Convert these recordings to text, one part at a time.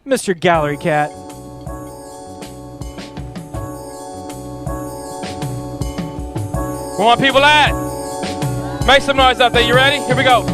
Mr. Gallery Cat. Where my people at? Make some noise out there. You ready? Here we go.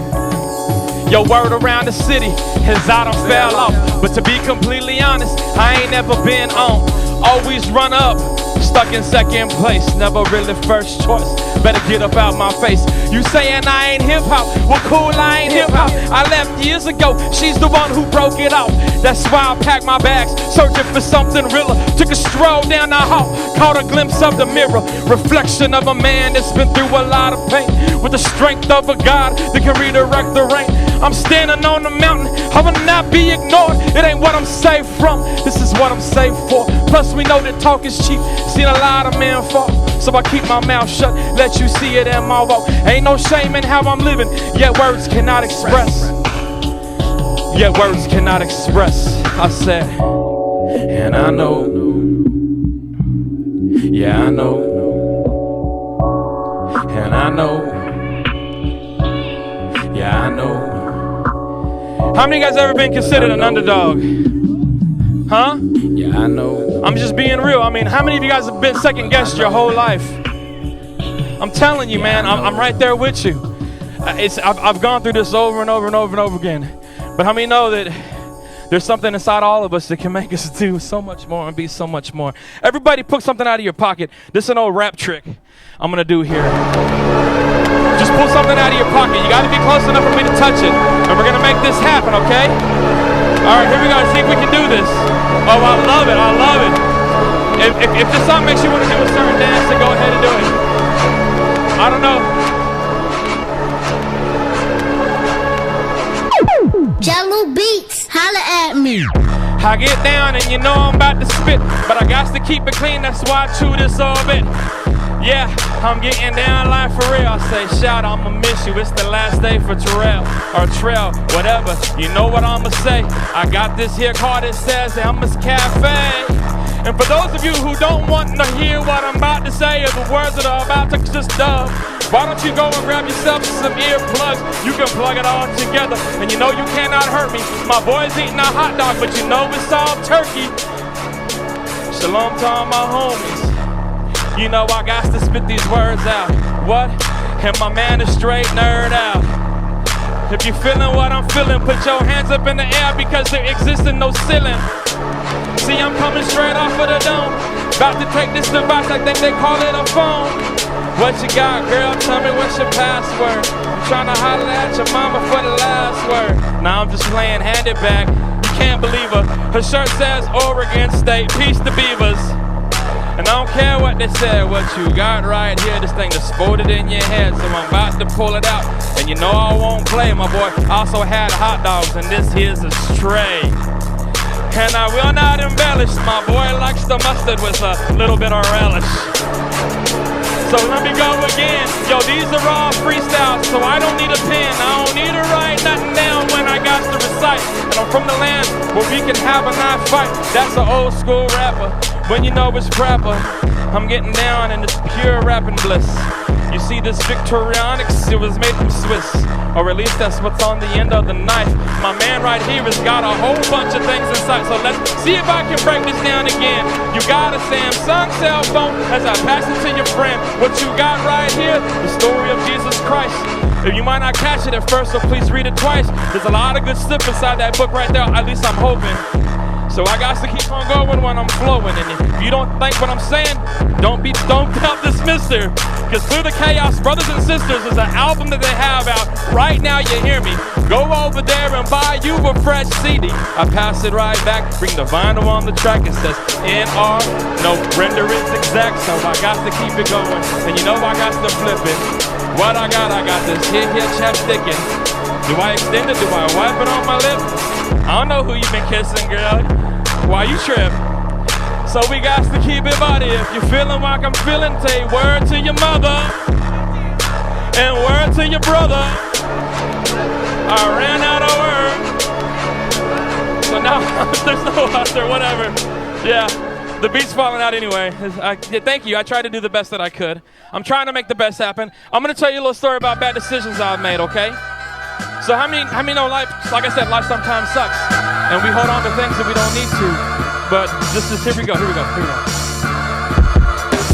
Yo, word around the city is I done fell off. But to be completely honest, I ain't never been on. Always run up, stuck in second place. Never really first choice. Better get up out my face. You saying I ain't hip-hop? Well, cool, I ain't hip-hop. I left years ago. She's the one who broke it off. That's why I packed my bags, searching for something realer. Took a stroll down the hall, caught a glimpse of the mirror. Reflection of a man that's been through a lot of pain. With the strength of a God that can redirect the rain. I'm standing on the mountain, I will not be ignored. It ain't what I'm saved from, this is what I'm saved for. Plus we know that talk is cheap, seen a lot of men fall. So I keep my mouth shut, let you see it in my walk. Ain't no shame in how I'm living, yet words cannot express. Yet words cannot express, I said. And I know, yeah I know. And I know, yeah I know. How many of you guys ever been considered an underdog? Huh? Yeah, I know. I'm just being real. I mean, how many of you guys have been second guessed your whole life? I'm telling you, man, I'm right there with you. I've gone through this over and over and over and over again. But how many know that there's something inside all of us that can make us do so much more and be so much more? Everybody pick something out of your pocket. This is an old rap trick I'm gonna do here. Just pull something out of your pocket. You gotta be close enough for me to touch it. And we're gonna make this happen, okay? All right, here we go. See if we can do this. Oh, I love it, I love it. If this song makes you wanna do a certain dance, then go ahead and do it. I don't know. Jello Beats, holla at me. I get down and you know I'm about to spit, but I got to keep it clean, that's why I chew this all bit. Yeah, I'm getting down like for real. I say, shout, I'ma miss you. It's the last day for Terrell or Trail, whatever. You know what I'ma say. I got this here card that says Elmer's Cafe. And for those of you who don't want to hear what I'm about to say or the words that are about to just dub, why don't you go and grab yourself some earplugs? You can plug it all together, and you know you cannot hurt me. My boy's eating a hot dog, but you know it's all turkey. Shalom to all my homies. You know I got to spit these words out. What? And my man is straight nerd out. If you feeling what I'm feeling, put your hands up in the air because there exists no ceiling. See, I'm coming straight off of the dome. About to take this device, I think they call it a phone. What you got, girl? Tell me what's your password. I'm trying to holler at your mama for the last word. Now I'm just playing, hand it back. You can't believe her. Her shirt says Oregon State, peace to Beavers. And I don't care what they said, what you got right here, this thing that's folded in your head, so I'm about to pull it out. And you know I won't play, my boy also had hot dogs, and this here's a stray. And I will not embellish, my boy likes the mustard with a little bit of relish. So let me go again. Yo, these are all freestyles, so I don't need a pen. I don't need to write nothing down when I got to recite. And I'm from the land where we can have a knife fight. That's an old school rapper. When you know it's proper, I'm getting down in this pure rapping bliss. You see this Victorianics, it was made from Swiss. Or at least that's what's on the end of the knife. My man right here has got a whole bunch of things inside. So let's see if I can break this down again. You got a Samsung cell phone as I pass it to your friend. What you got right here, the story of Jesus Christ. If you might not catch it at first, so please read it twice. There's a lot of good stuff inside that book right there, at least I'm hoping. So I got to keep on going when I'm flowing. And if you don't think what I'm saying, don't dismiss her. Because Through the Chaos, Brothers and Sisters is an album that they have out right now, you hear me. Go over there and buy you a fresh CD. I pass it right back, bring the vinyl on the track. It says NR, no render is exact. So I got to keep it going. And you know I got to flip it. What I got this here chapsticking. Do I extend it? Do I wipe it on my lip? I don't know who you been kissing, girl. Why you trip? So we got to keep it body. If you feeling like I'm feeling, say word to your mother and word to your brother. I ran out of words, so now there's no other, whatever. Yeah, the beat's falling out anyway. Thank you. I tried to do the best that I could. I'm trying to make the best happen. I'm gonna tell you a little story about bad decisions I've made. Okay? So how many know life? Like I said, life sometimes sucks. And we hold on to things that we don't need to. But this is, here we go.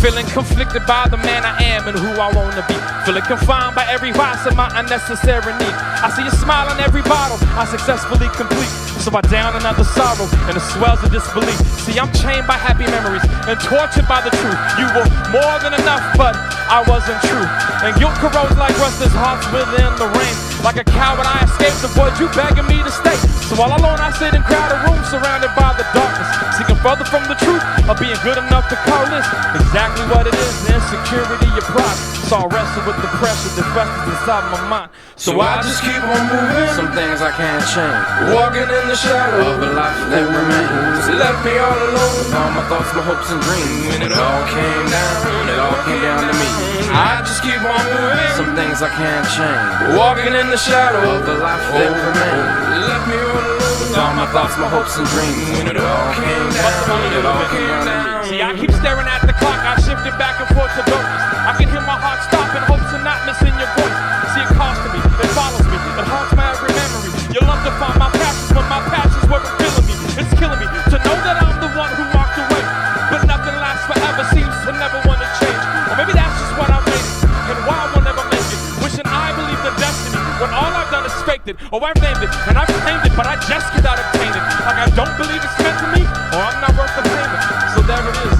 Feeling conflicted by the man I am and who I want to be. Feeling confined by every vice and my unnecessary need. I see a smile in every bottle I successfully complete. So I down another sorrow and the swells of disbelief. See, I'm chained by happy memories and tortured by the truth. You were more than enough, but I wasn't true. And guilt corrodes like rusted hearts within the rain. Like a coward, I escaped, avoid you begging me to stay. So all alone, I sit in crowded rooms surrounded by the darkness, seeking further from the truth of being good enough to call this exactly what it is. Insecurity, your pride. So I wrestle with the pressure that festers inside my mind. So I just keep on moving. Some things I can't change. Walking in the shadow of a life that remains. It left me all alone with all my thoughts, my hopes and dreams. When it all came down to me. I just keep on moving. Some things I can't change. Walking in the shadow of a life that remains. It left me all alone with all my thoughts, my hopes and dreams. When it all came down to me. See, I keep staring at the clock. I shifted back and forth to darkness. I can hear my heart stop in hopes of not missing your voice. See, it calls to me, it follows me, it haunts my every memory. You'll love to find my passions when my passions weren't killing me. It's killing me to know that I'm the one who walked away. But nothing lasts forever, seems to never want to change. Or maybe that's just what I made it, and why I will never make it. Wishing I believed in destiny, when all I've done is faked it. Or I've named it, and I've claimed it, but I just cannot obtain it. Like I don't believe it's meant to me, or I'm not worth the payment. So there it is,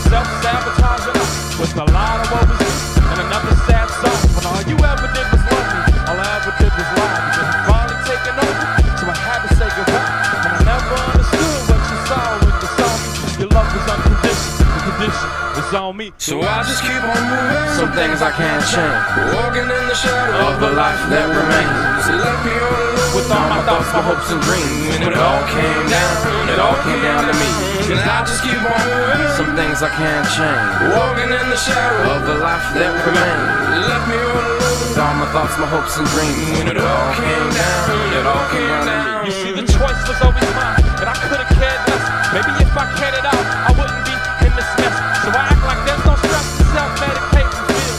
self-sabotaging us with a lot of what was me, and another sad song. When all you ever did was love me, all I ever did was lie. Because you finally taken over, so I had to say goodbye. And I never understood what you saw when you saw me. Your love was unconditional, the condition was on me. So I just keep on moving. Some things I can't change. Walking in the shadow of a life that remains. It left me all alone with all my thoughts, my hopes and dreams. When it all came down to me. And I just keep on moving. Some things I can't change. Walking in the shadow of a life that remains. It left me all alone with all my thoughts, my hopes and dreams. When it all came down to me. You see, the choice was always mine, and I could've cared less. Maybe if I cared it out, I wouldn't be in this mess. So I act like there's no stress to self-medicate and feel.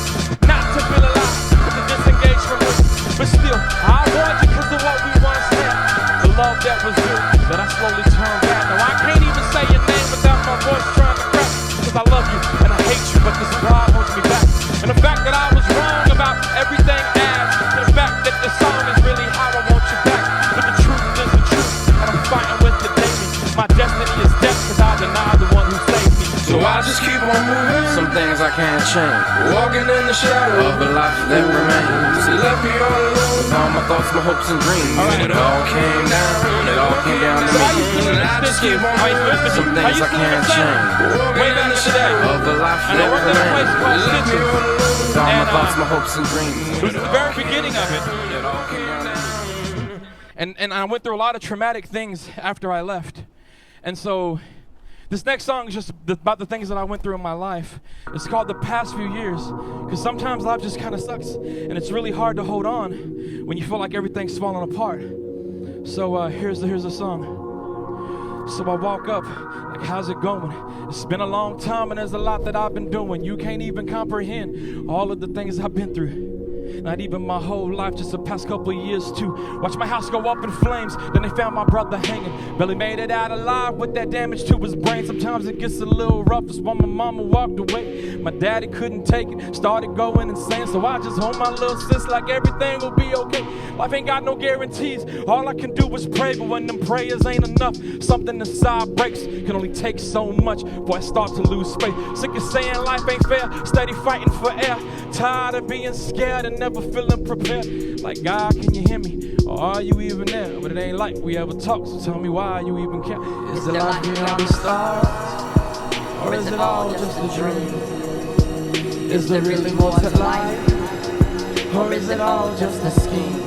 Not to feel alive, but to disengage from it. But still, I avoid you because of what we once had. The love that was good, that I slowly turned back. Now I can't even say your name without my voice trying to crack. Cause I love you, and I hate you, but this pride holds me back. And the fact that I was wrong about everything adds to the fact that the song is really how I want you back. But the truth is the truth, and I'm fighting with it daily. My destiny is death, cause I deny the one who saved me. So I just keep on moving. Some things I can't change. Walking in the shadow of a life that remains. It left me all alone with all my thoughts, my hopes and dreams. When it all came down to me. And I just keep on moving. Some things I can't change. Walking in the shadow of a life that remains. It left me all alone with all my thoughts, my hopes and dreams. It was the very beginning of it. And I went through a lot of traumatic things after I left. And so this next song is just about the things that I went through in my life. It's called The Past Few Years, because sometimes life just kind of sucks, and it's really hard to hold on when you feel like everything's falling apart. So here's the song. So I walk up, like, how's it going? It's been a long time and there's a lot that I've been doing. You can't even comprehend all of the things I've been through. Not even my whole life, just the past couple of years too. Watch my house go up in flames, then they found my brother hanging. Barely made it out alive with that damage to his brain. Sometimes it gets a little rough, it's when my mama walked away. My daddy couldn't take it, started going insane. So I just hold my little sis like everything will be okay. Life ain't got no guarantees, all I can do is pray. But when them prayers ain't enough, something inside breaks. Can only take so much before I start to lose faith. Sick of saying life ain't fair, steady fighting for air. Tired of being scared and never feeling prepared. Like, God, can you hear me? Or are you even there? But it ain't like we ever talk, so tell me why you even care. Is it life beyond the stars? Or is it all just a dream? Is there really more to life? Or is it all just a scheme?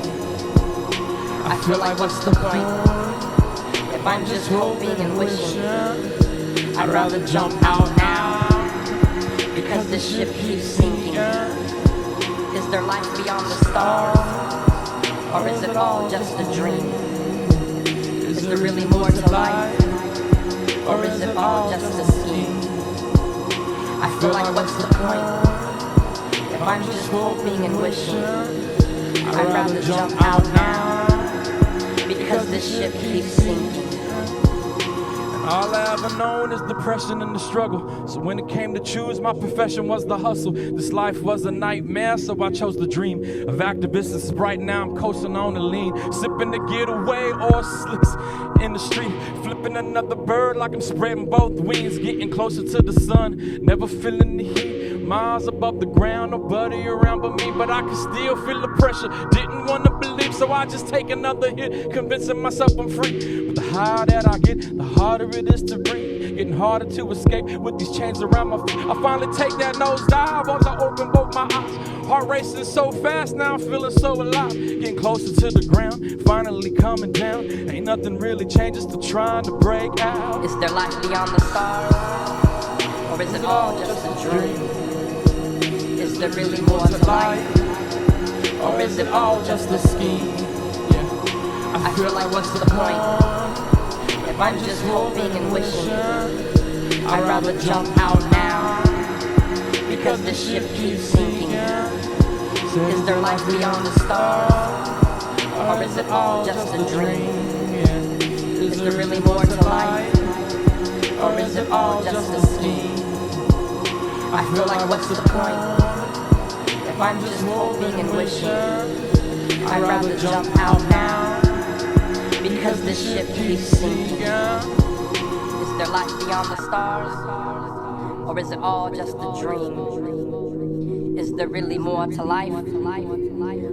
I feel like what's the point? If I'm just hoping and wishing, I'd rather jump out now, because this ship keeps sinking. Is there life beyond the stars? Or is it all just a dream? Is there really more to life? Or is it all just a scheme? I feel like what's the point? If I'm just hoping and wishing, I'd rather jump out now, because because this ship keeps sinking. All I ever known is depression and the struggle. So when it came to choose, my profession was the hustle. This life was a nightmare, so I chose the dream of activist and Sprite. Now I'm coasting on the lean, sipping to get away or slicks in the street, flipping another bird like I'm spreading both wings, getting closer to the sun, never feeling the heat. Miles above the ground, nobody around but me, but I can still feel the pressure. Didn't want to believe, so I just take another hit, convincing myself I'm free. But the higher that I get, the harder it is to breathe. Getting harder to escape with these chains around my feet. I finally take that nosedive once I open both my eyes. Heart racing so fast, now I'm feeling so alive. Getting closer to the ground, finally coming down. Ain't nothing really changes to trying to break out. Is there life beyond the stars? Or is it all just a dream? Is there really more to life? Or is it all just a scheme? Yeah. I feel like what's the point? If I'm just hoping and wishing, I'd rather jump out now, because this ship keeps sinking. Is there life beyond the stars? Or is it all just a dream? Is there really more to life? Or is it all just a scheme? I feel like what's the point? If I'm just hoping and wishing, I'd rather jump out now, because this ship keeps sinking. Is there life beyond the stars? Or is it all just a dream? Is there really more to life?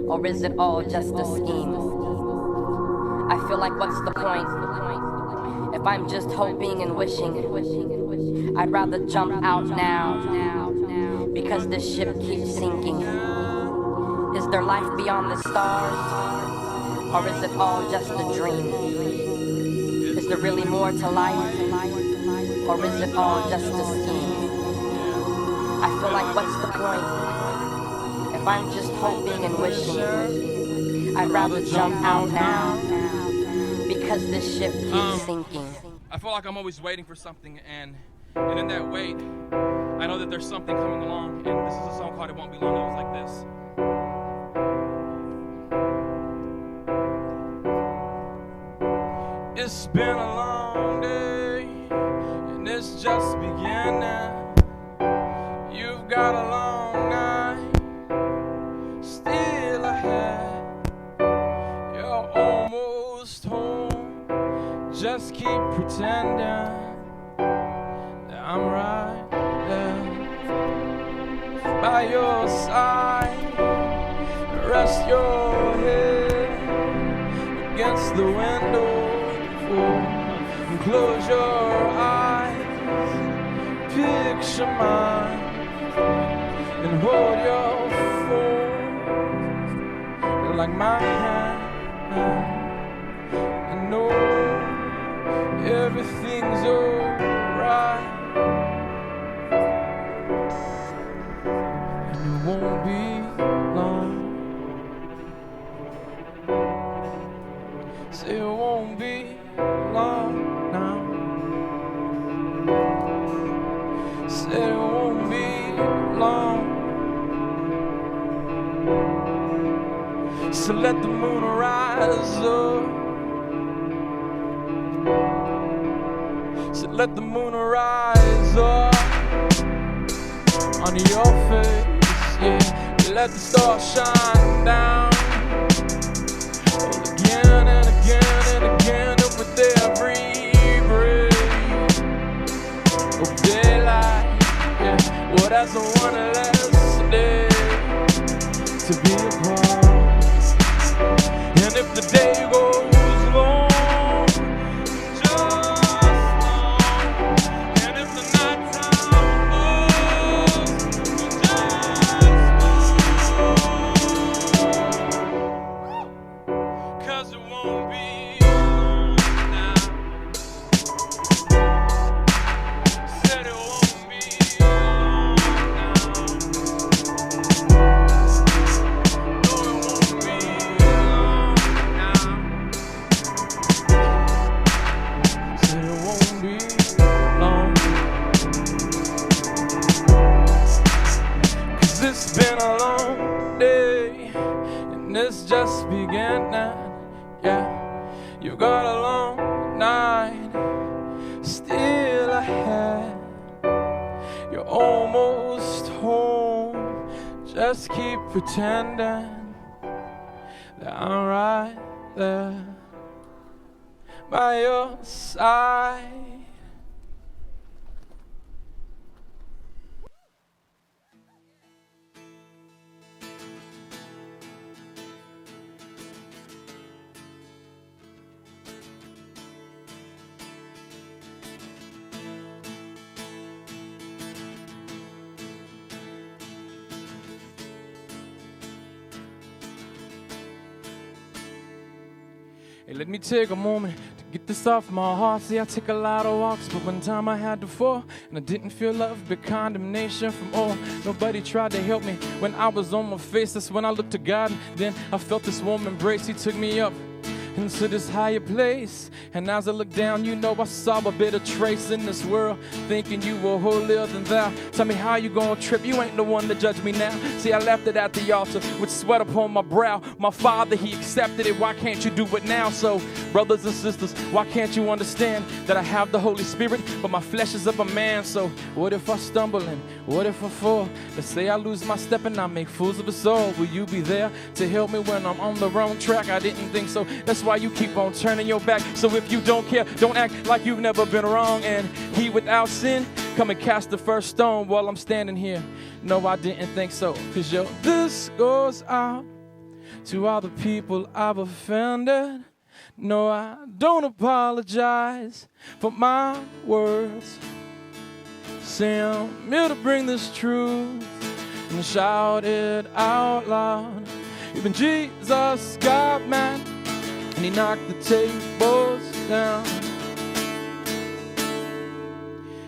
Or is it all just a scheme? I feel like what's the point? If I'm just hoping and wishing, I'd rather jump out now, because this ship keeps sinking. Is there life beyond the stars? Or is it all just a dream? Is there really more to life? Or is it all just a scheme? I feel like what's the point? If I'm just hoping and wishing, I'd rather jump out now, because this ship keeps sinking. I feel like I'm always waiting for something, and in that wait, I know that there's something coming along, and this is a song called It Won't Be Long. It was like this. It's been a long day, and it's just beginning. You've got a long night still ahead. You're almost home. Just keep pretending that I'm right there by your side. Rest your head against the window. And close your eyes, picture mine, and hold your phone like my hand, and know everything's alright, and it won't be long. Say it won't be long now. Said it won't be long. So let the moon rise up. So let the moon rise up on your face, yeah. Let the stars shine down again and again and again, up with every breath of daylight, yeah. Well, that's one less day to be apart. And if the day goes long, just long, and if the nighttime falls, just long, 'cause it won't be long now. Said it won't be long now. still ahead. You're almost home. Just keep pretending that I'm right there by your side. Hey, let me take a moment to get this off my heart. See, I take a lot of walks, but one time I had to fall, and I didn't feel love, but condemnation from all. Nobody tried to help me when I was on my face. That's when I looked to God, and then I felt this warm embrace. He took me up into this higher place, and as I looked down, you know I saw a bit of trace in this world, thinking you were holier than thou. Tell me how you gonna trip, you ain't the one to judge me now. See, I left it at the altar with sweat upon my brow. My Father, he accepted it, why can't you do it now? So, brothers and sisters, why can't you understand that I have the Holy Spirit, but my flesh is of a man? So, what if I stumble and what if I fall? Let's say I lose my step and I make fools of us all. Will you be there to help me when I'm on the wrong track? I didn't think so. That's why you keep on turning your back. So if you don't care, don't act like you've never been wrong. And he without sin, come and cast the first stone while I'm standing here. No, I didn't think so. Cause yo, this goes out to all the people I've offended. No, I don't apologize for my words. Say I'm here to bring this truth and shout it out loud. Even Jesus got mad and he knocked the tables down.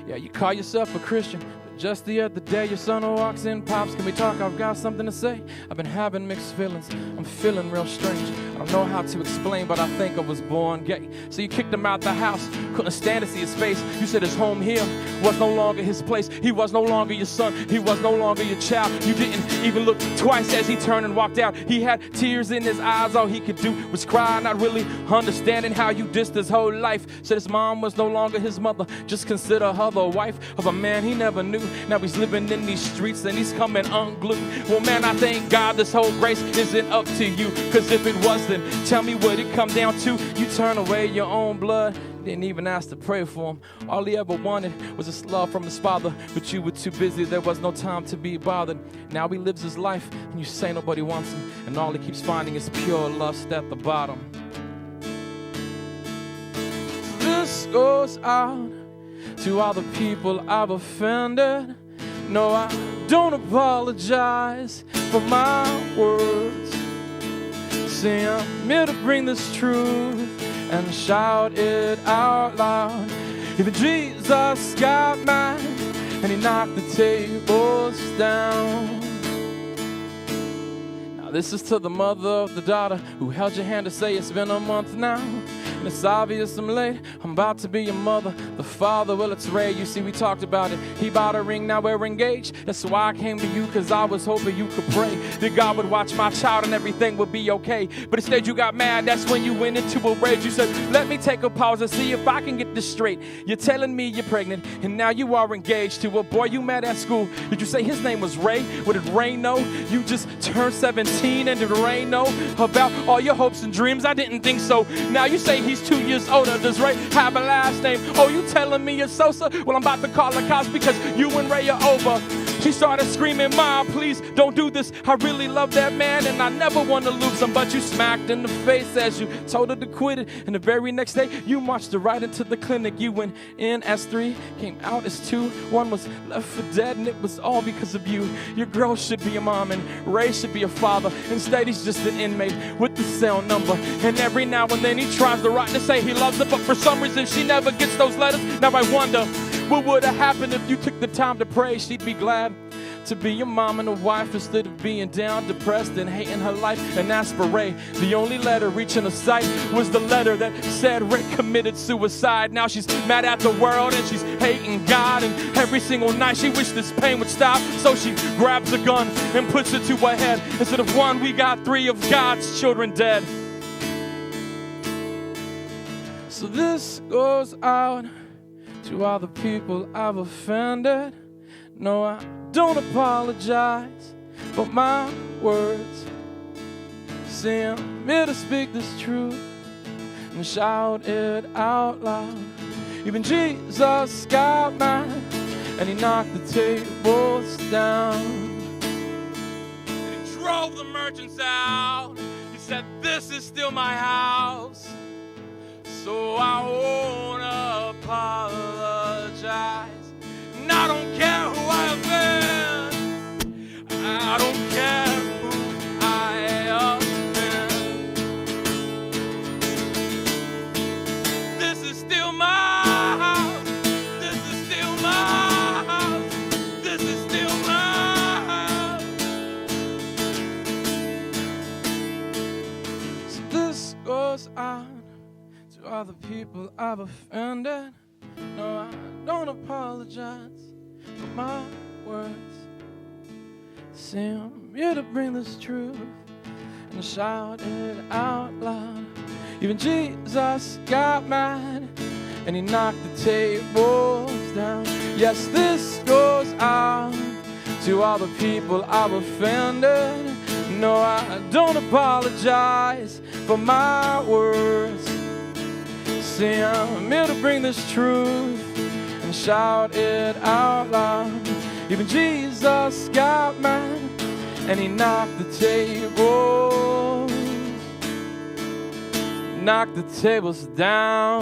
Yeah, you call yourself a Christian, but just the other day your son walks in, pops, can we talk? I've got something to say. I've been having mixed feelings. I'm feeling real strange. I don't know how to explain, but I think I was born gay. So you kicked him out the house, couldn't stand to see his face. You said his home here was no longer his place. He was no longer your son, he was no longer your child. You didn't even look twice as he turned and walked out. He had tears in his eyes, all he could do was cry, not really understanding how you dissed his whole life. Said his mom was no longer his mother, just consider her the wife of a man he never knew. Now he's living in these streets and he's coming unglued. Well, man, I thank God this whole grace isn't up to you, cause if it was, then tell me what it come down to. You turn away your own blood, didn't even ask to pray for him. All he ever wanted was a love from his father, but you were too busy, there was no time to be bothered. Now he lives his life and you say nobody wants him, and all he keeps finding is pure lust at the bottom. This goes out to all the people I've offended. No, I don't apologize for my words. Say I'm here to bring this truth and shout it out loud. Even Jesus got mad and he knocked the tables down. Now this is to the mother of the daughter who held your hand to say it's been a month now. And it's obvious I'm late, I'm about to be your mother. The father, well, it's Ray, you see we talked about it. He bought a ring, now we're engaged. That's why I came to you, cause I was hoping you could pray that God would watch my child and everything would be okay. But instead you got mad, that's when you went into a rage. You said, let me take a pause and see if I can get this straight. You're telling me you're pregnant, and now you are engaged to a boy you met at school. Did you say his name was Ray? What did Ray know? You just turned 17, and did Ray know about all your hopes and dreams? I didn't think so. Now you say he's 2 years older. Does Ray have a last name? Oh, you telling me it's Sosa? Well, I'm about to call the cops because you and Ray are over. She started screaming, Mom, please don't do this. I really love that man and I never want to lose him. But you smacked in the face as you told her to quit it. And the very next day, you marched her right into the clinic. You went in as 3, came out as 2. 1 was left for dead, and it was all because of you. Your girl should be a mom and Ray should be a father. Instead, he's just an inmate with the cell number. And every now and then he tries to write to say he loves her, but for some reason she never gets those letters. Now I wonder, what would have happened if you took the time to pray? She'd be glad to be your mom and a wife instead of being down, depressed, and hating her life. And as for Ray, the only letter reaching her sight was the letter that said Ray committed suicide. Now she's mad at the world and she's hating God, and every single night she wished this pain would stop. So she grabs a gun and puts it to her head. Instead of 1, we got 3 of God's children dead. So this goes out To all the people I've offended, no, I don't apologize for my words. See, I'm here to speak this truth and shout it out loud. Even Jesus got mad and he knocked the tables down. And he drove the merchants out. He said, this is still my house, so I won't apologize. And I don't care who I have been. I don't care who I have been. This is still my house. This is still my house. This is still my house. So this goes on to all the people I've offended. No, I don't apologize for my words. See, I'm here to bring this truth and shout it out loud. Even Jesus got mad and he knocked the tables down. Yes, this goes out to all the people I've offended. No, I don't apologize for my words. See, I'm here to bring this truth and shout it out loud. Even Jesus got mad and he knocked the tables, knocked the tables down.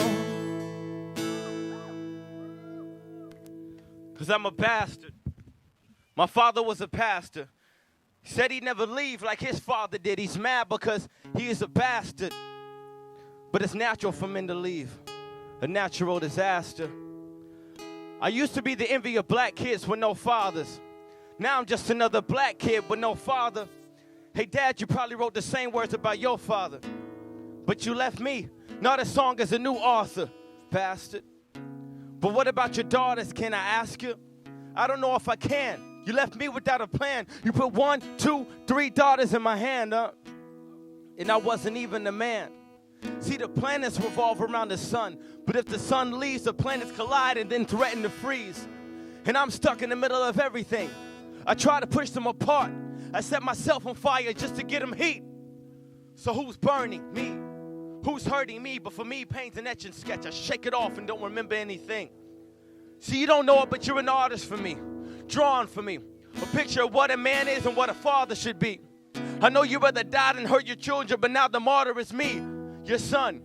'Cause I'm a bastard. My father was a pastor. He said he'd never leave like his father did. He's mad because he is a bastard. But it's natural for men to leave. A natural disaster. I used to be the envy of black kids with no fathers. Now I'm just another black kid with no father. Hey, Dad, you probably wrote the same words about your father, but you left me. Now the song is a new author, bastard. But what about your daughters, can I ask you? I don't know if I can. You left me without a plan. You put 1, 2, 3 daughters in my hand, and I wasn't even a man. See, the planets revolve around the sun, but if the sun leaves, the planets collide and then threaten to freeze. And I'm stuck in the middle of everything. I try to push them apart. I set myself on fire just to get them heat. So who's burning me? Who's hurting me? But for me, pain's an etch and sketch. I shake it off and don't remember anything. See, you don't know it, but you're an artist for me. Drawn for me. A picture of what a man is and what a father should be. I know you rather die than hurt your children, but now the martyr is me, your son.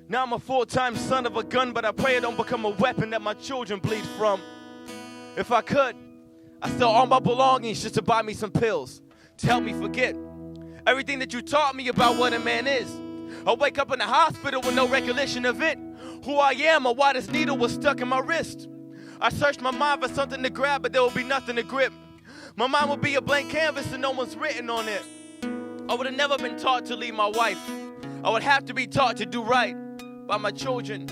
Now I'm a full-time son of a gun, but I pray it don't become a weapon that my children bleed from. If I could, I'd sell all my belongings just to buy me some pills to help me forget everything that you taught me about what a man is. I wake up in the hospital with no recollection of it, who I am or why this needle was stuck in my wrist. I searched my mind for something to grab, but there will be nothing to grip. My mind will be a blank canvas and no one's written on it. I would have never been taught to leave my wife. I would have to be taught to do right by my children.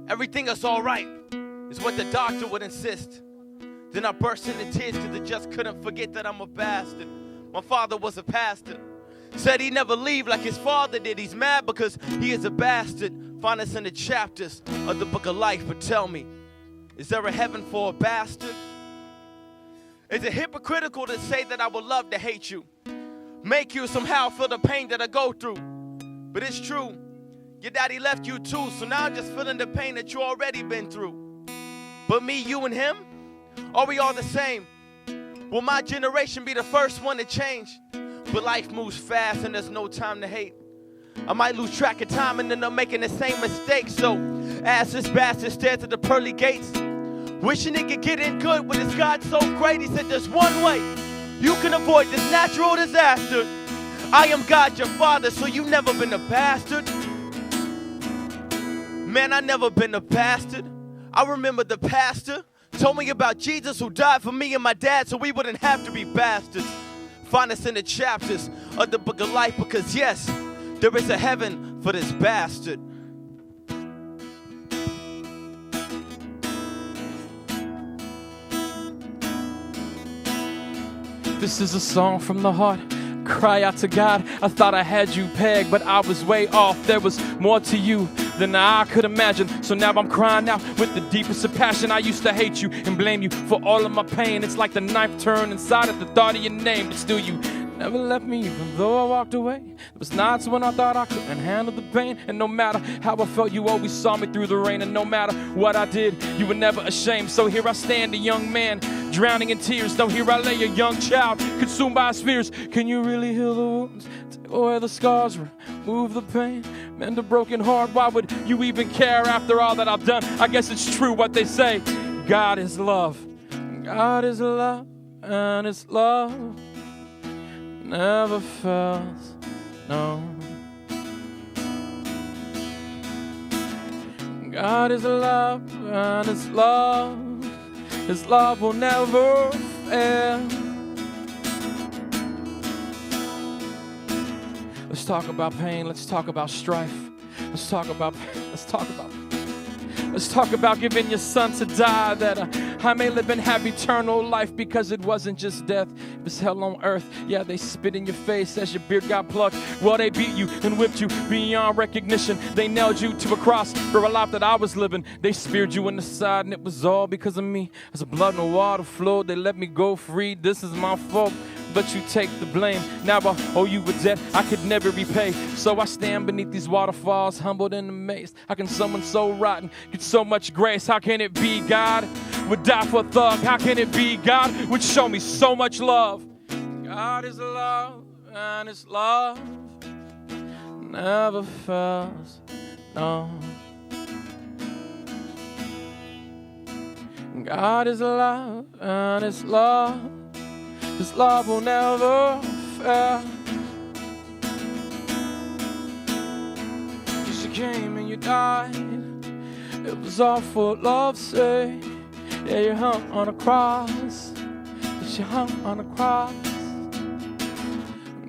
Everything is all right is what the doctor would insist. Then I burst into tears because I just couldn't forget that I'm a bastard. My father was a pastor. Said he'd never leave like his father did. He's mad because he is a bastard. Find us in the chapters of the book of life. But tell me, is there a heaven for a bastard? Is it hypocritical to say that I would love to hate you? Make you somehow feel the pain that I go through? But it's true, your daddy left you too, so now I'm just feeling the pain that you already been through. But me, you, and him, are we all the same? Will my generation be the first one to change? But life moves fast and there's no time to hate. I might lose track of time and end up making the same mistake. So as this bastard stares at the pearly gates, wishing he could get in good, but his God so great, he said there's one way you can avoid this natural disaster. I am God, your father, so you never been a bastard. Man, I never been a bastard. I remember the pastor told me about Jesus who died for me and my dad so we wouldn't have to be bastards. Find us in the chapters of the book of life because yes, there is a heaven for this bastard. This is a song from the heart. Cry out to God. I thought I had you pegged, but I was way off. There was more to you than I could imagine. So now I'm crying out with the deepest of passion. I used to hate you and blame you for all of my pain. It's like the knife turned inside at the thought of your name, but still you never left me, even though I walked away. There was nights when I thought I couldn't handle the pain, and no matter how I felt, you always saw me through the rain. And no matter what I did, you were never ashamed. So here I stand, a young man, drowning in tears. Though here I lay, a young child, consumed by his fears. Can you really heal the wounds? Take away the scars, remove the pain, mend a broken heart. Why would you even care after all that I've done? I guess it's true what they say, God is love. God is love, and His love never fails, no. God is love, and His love will never fail. Let's talk about pain, let's talk about strife. Let's talk about giving your son to die, that I may live and have eternal life, because it wasn't just death, it was hell on earth. Yeah, they spit in your face as your beard got plucked. Well, they beat you and whipped you beyond recognition. They nailed you to a cross for a life that I was living. They speared you in the side, and it was all because of me. As the blood and the water flowed, they let me go free. This is my fault, but you take the blame. Now I owe you a debt I could never repay. So I stand beneath these waterfalls, humbled and amazed. How can someone so rotten get so much grace? How can it be God would die for a thug? How can it be God would show me so much love? God is love, and His love never fails, no. God is love, and His love will never fail. 'Cause you came and you died, it was all for love's sake. Yeah, you hung on a cross, yes, you hung on a cross.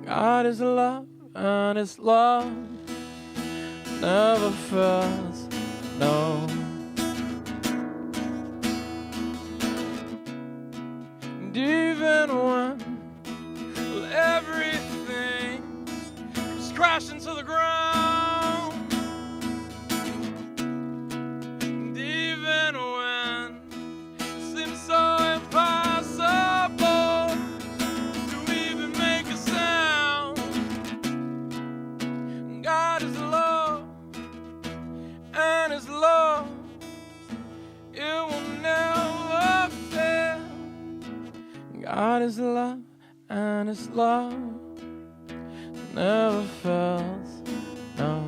God is love, and His love never fails, no. And even when everything was crashing to the ground, and even when it seemed so impossible to even make a sound, God is love, and His love, it will never fail. God is love, and His love never fails, no.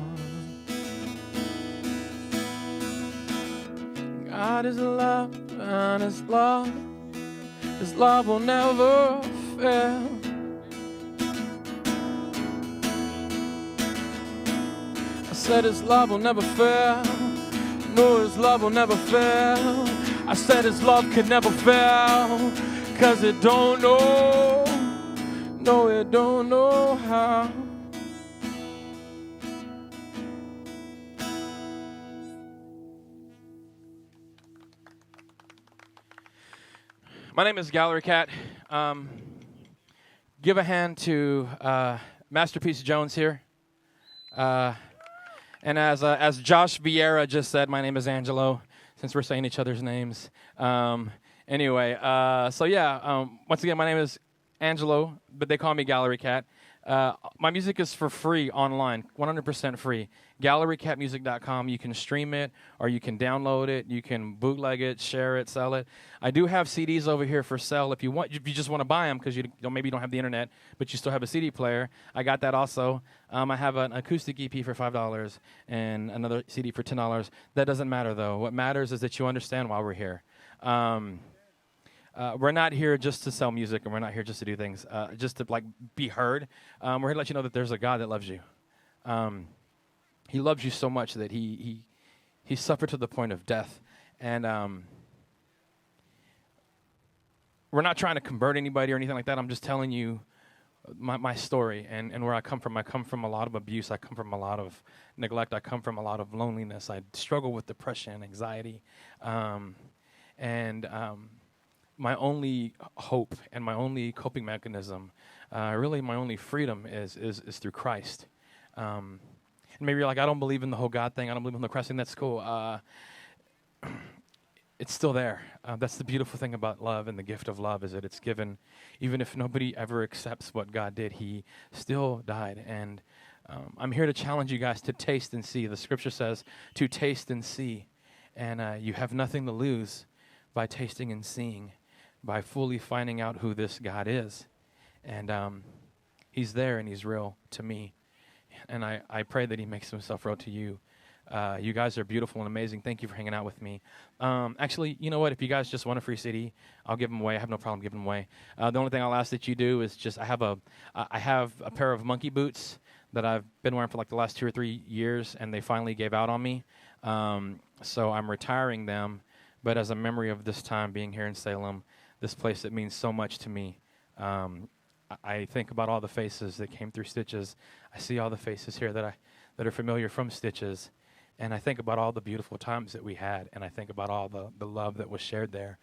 God is love, and His love will never fail. I said His love will never fail. No, His love will never fail. I said His love could never fail, 'cause it don't know, no, it don't know how. My name is Gallery Cat. Give a hand to Masterpiece Jones here. And as Josh Vieira just said, my name is Angelo, since we're saying each other's names. Anyway, once again, my name is Angelo, but they call me Gallery Cat. My music is for free online, 100% free. GalleryCatMusic.com. You can stream it, or you can download it. You can bootleg it, share it, sell it. I do have CDs over here for sale if you want. If you just want to buy them because maybe you don't have the internet, but you still have a CD player. I got that also. I have an acoustic EP for $5 and another CD for $10. That doesn't matter though. What matters is that you understand why we're here. We're not here just to sell music, and we're not here just to do things, just to be heard. We're here to let you know that there's a God that loves you. He loves you so much that he suffered to the point of death, and we're not trying to convert anybody or anything like that. I'm just telling you my story and where I come from. I come from a lot of abuse. I come from a lot of neglect. I come from a lot of loneliness. I struggle with depression, anxiety, my only hope and my only coping mechanism, really my only freedom is through Christ. And maybe you're like, I don't believe in the whole God thing. I don't believe in the cross thing. That's cool. It's still there. That's the beautiful thing about love and the gift of love is that it's given, even if nobody ever accepts what God did, he still died. And I'm here to challenge you guys to taste and see. The scripture says to taste and see. And you have nothing to lose by tasting and seeing, by fully finding out who this God is. And he's there and he's real to me. And I pray that he makes himself real to you. You guys are beautiful and amazing. Thank you for hanging out with me. Actually, you know what? If you guys just want a free CD, I'll give them away. I have no problem giving them away. The only thing I'll ask that you do is just I have a pair of monkey boots that I've been wearing for like the last 2 or 3 years, and they finally gave out on me. So I'm retiring them. But as a memory of this time being here in Salem, this place that means so much to me, I think about all the faces that came through Stitches. I see all the faces here that are familiar from Stitches. And I think about all the beautiful times that we had, and I think about all the love that was shared there.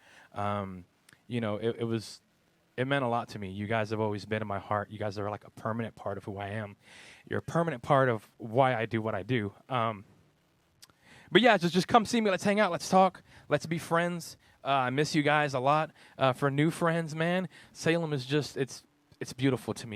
You know, it meant a lot to me. You guys have always been in my heart. You guys are like a permanent part of who I am. You're a permanent part of why I do what I do. But yeah, just come see me. Let's hang out. Let's talk. Let's be friends. I miss you guys a lot. For new friends, man, Salem is just, it's beautiful to me.